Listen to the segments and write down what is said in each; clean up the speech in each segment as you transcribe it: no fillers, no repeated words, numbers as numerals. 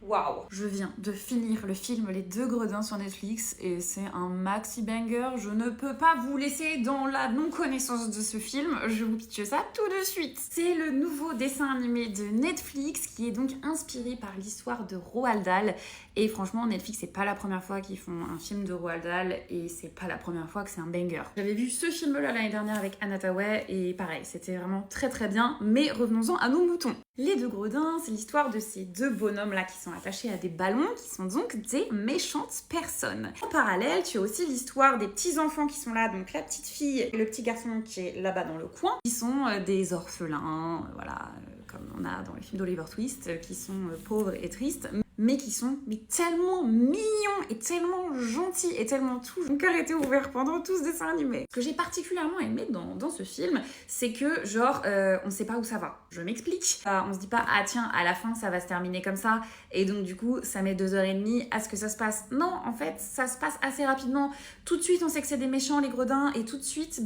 Waouh! Je viens de finir le film Les Deux Gredins sur Netflix et c'est un maxi banger. Je ne peux pas vous laisser dans la non-connaissance de ce film. Je vous pitche ça tout de suite. C'est le nouveau dessin animé de Netflix qui est donc inspiré par l'histoire de Roald Dahl. Et franchement, Netflix, c'est pas la première fois qu'ils font un film de Roald Dahl et c'est pas la première fois que c'est un banger. J'avais vu ce film-là l'année dernière avec Anna Thaouet et pareil, c'était vraiment très très bien. Mais revenons-en à nos moutons. Les Deux Gredins, c'est l'histoire de ces deux bonhommes-là qui sont attachés à des ballons, qui sont donc des méchantes personnes. En parallèle, tu as aussi l'histoire des petits-enfants qui sont là, donc la petite fille et le petit garçon qui est là-bas dans le coin, qui sont des orphelins, voilà, comme on a dans le film d'Oliver Twist, qui sont pauvres et tristes, mais qui sont tellement mignons et tellement gentils et tellement tout. Mon cœur était ouvert pendant tout ce dessin animé. Ce que j'ai particulièrement aimé dans ce film, c'est que genre, on sait pas où ça va. Je m'explique. On se dit pas, ah tiens, à la fin ça va se terminer comme ça, et donc du coup ça met 2h30 à ce que ça se passe. Non, en fait, ça se passe assez rapidement. Tout de suite on sait que c'est des méchants, les gredins, et tout de suite,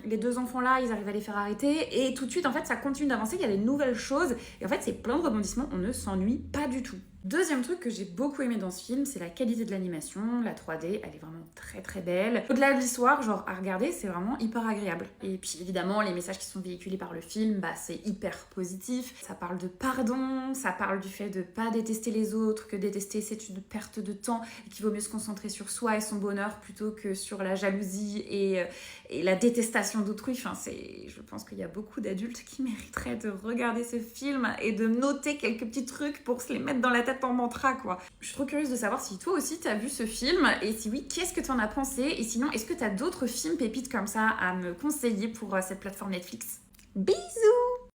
les deux enfants là, ils arrivent à les faire arrêter, et tout de suite en fait ça continue d'avancer, il y a des nouvelles choses, et en fait c'est plein de rebondissements, on ne s'ennuie pas du tout. Deuxième truc que j'ai beaucoup aimé dans ce film, c'est la qualité de l'animation, la 3D, elle est vraiment très très belle. Au-delà de l'histoire, genre à regarder, c'est vraiment hyper agréable. Et puis évidemment, les messages qui sont véhiculés par le film, c'est hyper positif. Ça parle de pardon, ça parle du fait de pas détester les autres, que détester c'est une perte de temps, et qu'il vaut mieux se concentrer sur soi et son bonheur plutôt que sur la jalousie et la détestation d'autrui. Enfin, je pense qu'il y a beaucoup d'adultes qui mériteraient de regarder ce film et de noter quelques petits trucs pour se les mettre dans la tête en mantra, quoi. Je suis trop curieuse de savoir si toi aussi t'as vu ce film, et si oui, qu'est-ce que t'en as pensé, et sinon, est-ce que t'as d'autres films pépites comme ça à me conseiller pour cette plateforme Netflix? Bisous!